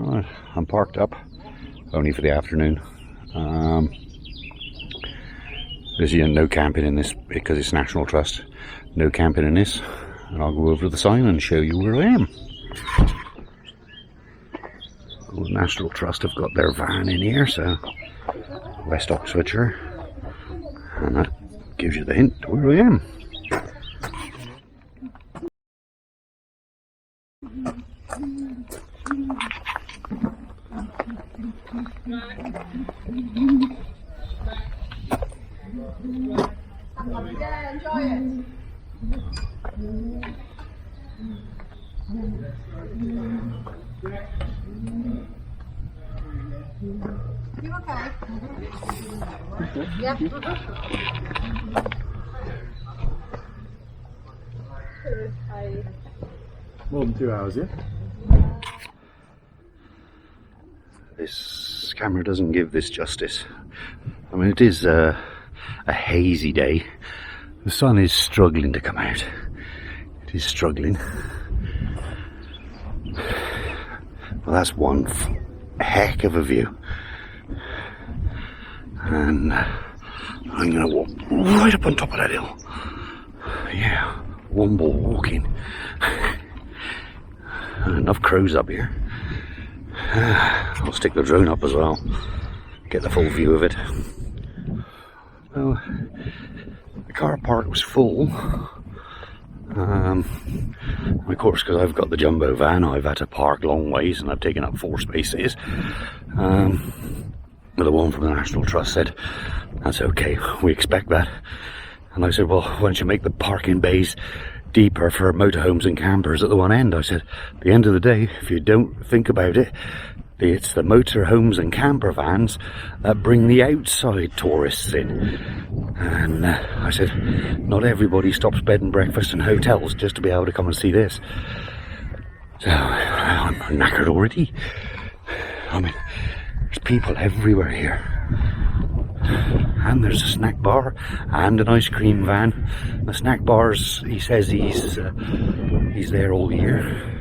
Right, I'm parked up, only for the afternoon. There's no camping in this because it's National Trust. No camping in this, and I'll go over to the sign and show you where I am. Well, National Trust have got their van in here, so West Oxfordshire, and that gives you the hint to where I am. Yeah, enjoy it. You okay? Yeah. More than 2 hours, yeah? This camera doesn't give this justice. I mean, it is a hazy day. The sun is struggling to come out. It is struggling. Well, that's one heck of a view. And I'm going to walk right up on top of that hill. Yeah, one ball walking. Enough crows up here. I'll stick the drone up as well. Get the full view of it. Well, the car park was full. Of course, because I've got the jumbo van, I've had to park long ways and I've taken up 4 spaces. But the one from the National Trust said, that's okay, we expect that. And I said, well, why don't you make the parking bays deeper for motorhomes and campers at the one end? I said, at the end of the day, if you don't think about it, it's the motorhomes and camper vans that bring the outside tourists in. And I said, not everybody stops bed and breakfast and hotels just to be able to come and see this. So I'm knackered already. I mean, there's people everywhere here. And there's a snack bar and an ice cream van. The snack bars, he says he's there all year.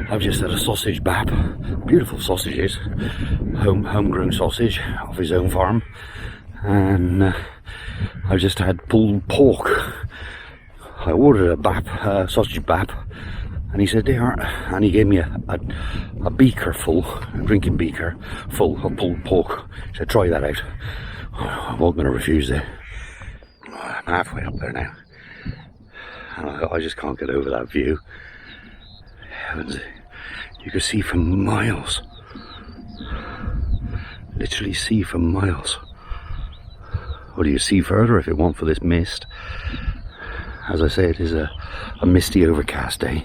I've just had a sausage bap, beautiful sausages, homegrown sausage off his own farm, and I've just had pulled pork. I ordered a bap, sausage bap, and he said they aren't, and he gave me a beaker full, a drinking beaker full of pulled pork. He said try that out. I wasn't going to refuse it. I'm halfway up there now, and I just can't get over that view. Heavens, you could see for miles, literally see for miles. Or do you see further if it weren't for this mist? As I say, it is a misty, overcast day.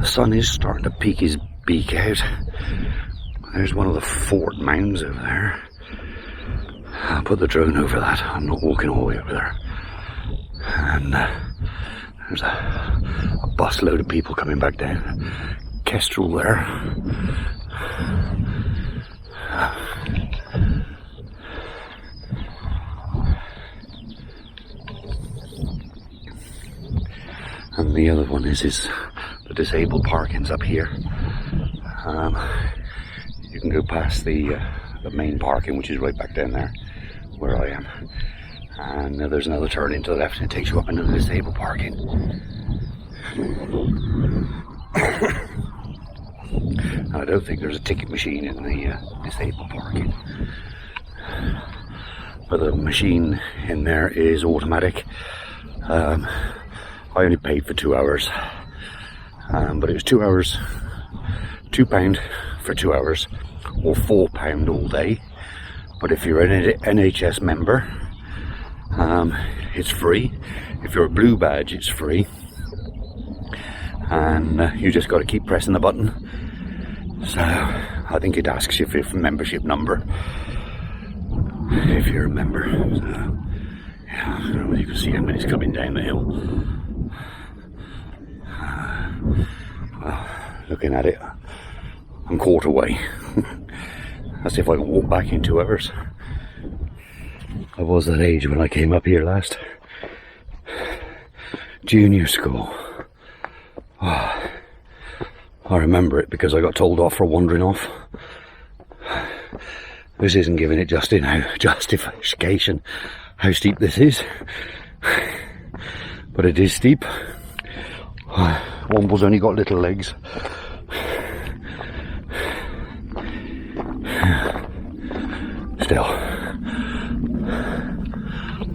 The sun is starting to peek his beak out. There's one of the fort mounds over there. I'll put the drone over that. I'm not walking all the way over there. And there's a bus load of people coming back down. Kestrel there. And the other one is the disabled parking's up here. You can go past the main parking, which is right back down there where I am. And there's another turn into the left and it takes you up into the disabled parking. And I don't think there's a ticket machine in the disabled parking. But the machine in there is automatic. I only paid for 2 hours. But it was 2 hours, £2 for 2 hours, or £4 all day. But if you're an NHS member, it's free. If you're a blue badge, it's free. And you just got to keep pressing the button. So I think it asks you for your membership number if you're a member. So yeah, you can see how many's coming down the hill. Well, looking at it, I'm quarter way. That's if I can walk back in 2 hours. I was that age when I came up here last. Junior school. Oh, I remember it because I got told off for wandering off. This isn't giving it justification how steep this is. But it is steep. Womble's only got little legs. Still, I'm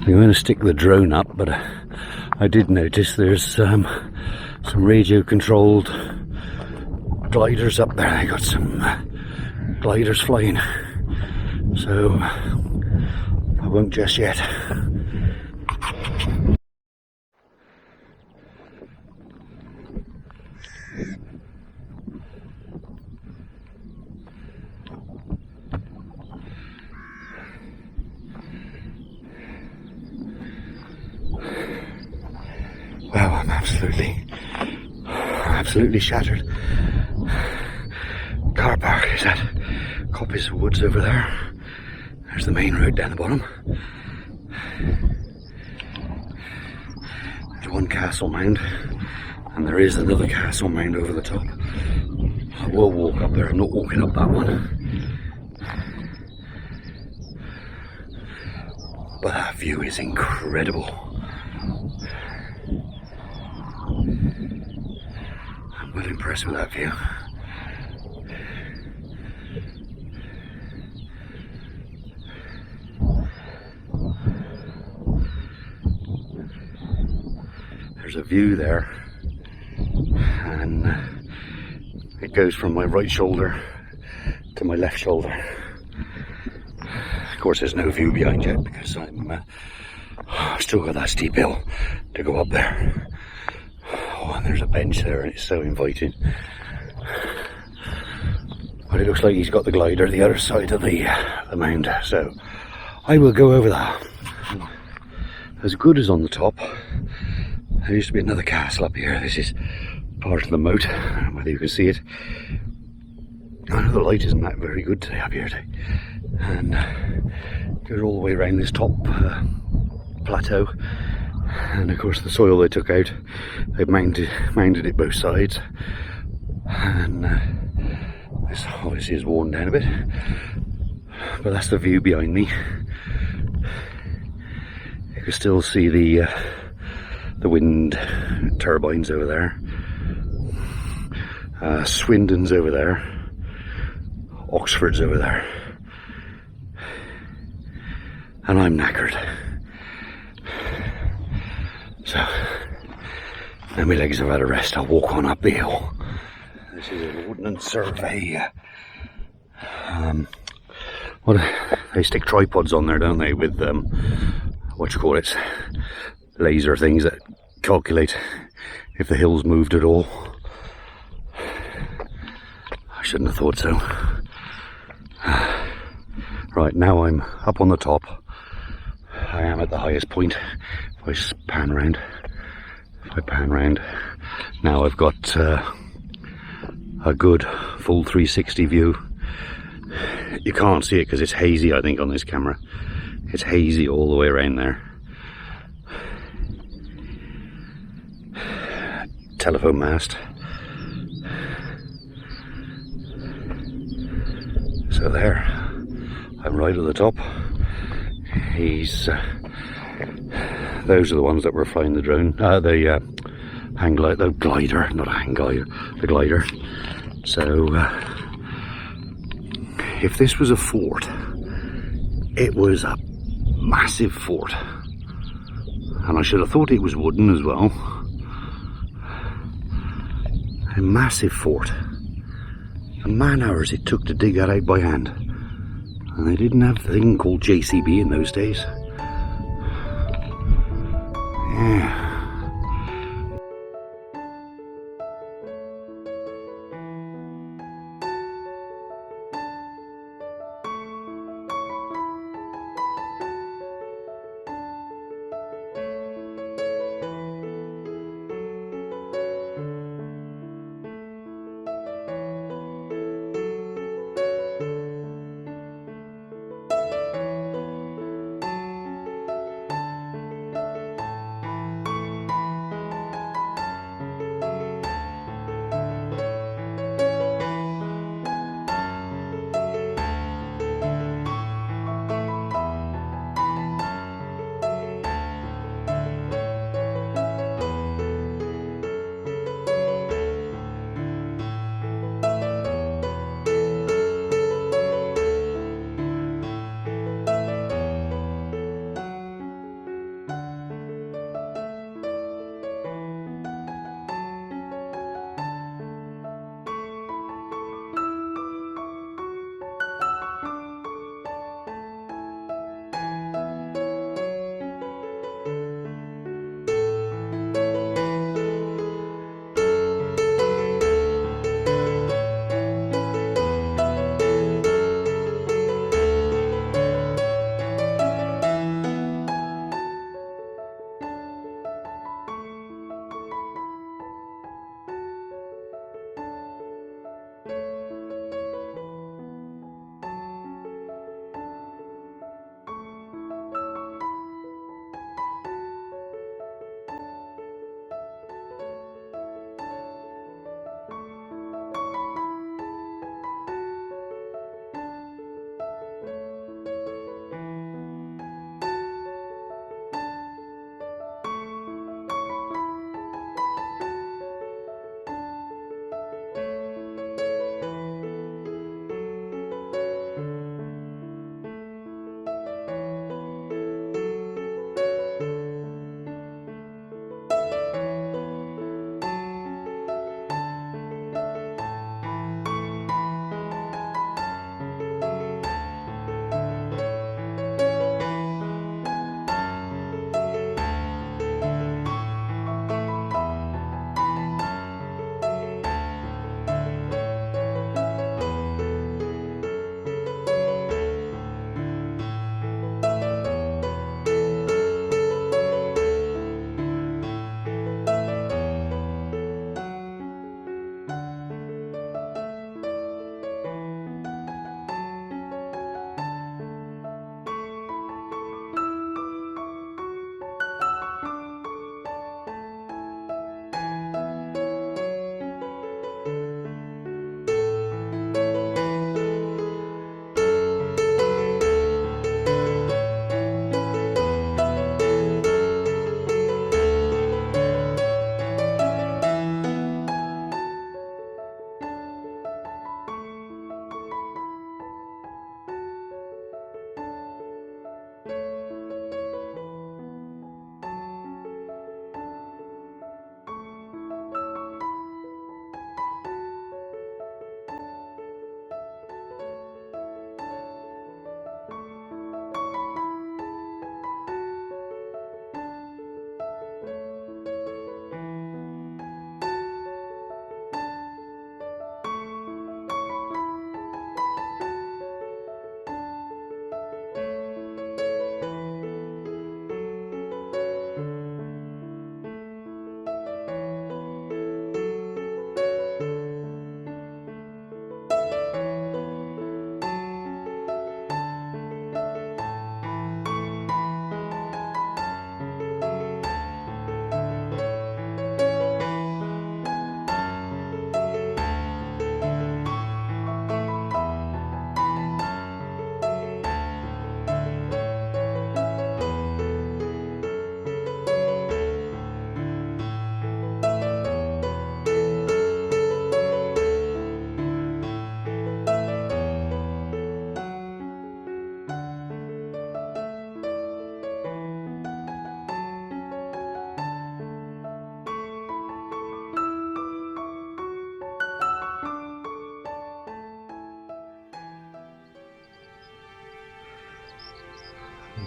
going to stick the drone up, but I did notice there's some radio controlled gliders up there. They got some gliders flying, so I won't just yet. Wow, I'm absolutely shattered. Car park is at Coppice Woods over there. There's the main road down the bottom. There's one castle mound, and there is another castle mound over the top. I will walk up there. I'm not walking up that one. But that view is incredible. I'm well impressed with that view. There's a view there, and it goes from my right shoulder to my left shoulder. Of course, there's no view behind yet because I'm still got that steep hill to go up there. Oh, and there's a bench there, and it's so inviting. But it looks like he's got the glider the other side of the mound, so I will go over that. As good as on the top. There used to be another castle up here. This is part of the moat, whether you can see it. I know the light isn't that very good today up here today. And goes all the way around this top plateau. And of course the soil they took out, they've mounded it both sides. And this obviously is worn down a bit. But that's the view behind me. You can still see the wind turbines over there. Swindon's over there. Oxford's over there. And I'm knackered. So, now my legs have had a rest, I'll walk on up the hill. This is an ordnance survey. They stick tripods on there, don't they, with what you call it, laser things that calculate if the hill's moved at all. I shouldn't have thought so. Right, now I'm up on the top. I am at the highest point. If I pan round, now I've got a good full 360 view. You can't see it because it's hazy, I think, on this camera. It's hazy all the way around there. Telephone mast. So there, I'm right at the top. Those are the ones that were flying the drone, the hang glider, the glider, not a hang glider, the glider. So, if this was a fort, it was a massive fort. And I should have thought it was wooden as well. A massive fort. The man hours it took to dig that out by hand. And they didn't have the thing called JCB in those days. Yeah.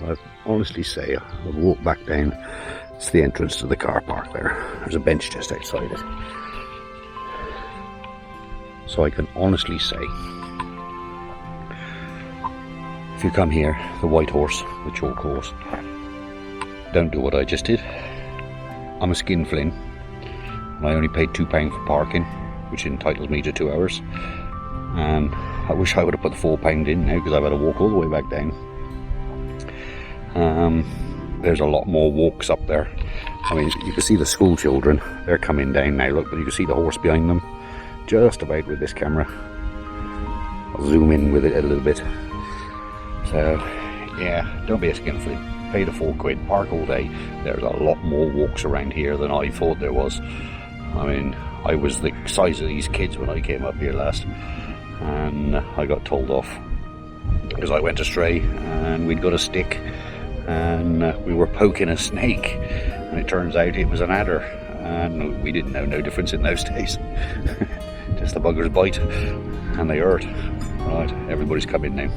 I honestly say I've walked back down. It's the entrance to the car park there. There's a bench just outside it. So I can honestly say, if you come here, the White Horse, the chalk horse, don't do what I just did. I'm a skinflint, and I only paid £2 for parking, which entitles me to 2 hours. And I wish I would have put the £4 in now, because I've had to walk all the way back down. There's a lot more walks up there. I mean, you can see the school children, they're coming down now, look, but you can see the horse behind them, just about with this camera. I'll zoom in with it a little bit. So, yeah, don't be a skinflint. Pay the £4, park all day. There's a lot more walks around here than I thought there was. I mean, I was the size of these kids when I came up here last, and I got told off because I went astray and we'd got a stick and we were poking a snake, and it turns out it was an adder, and we didn't know no difference in those days. Just the buggers bite and they hurt. Right, everybody's coming now.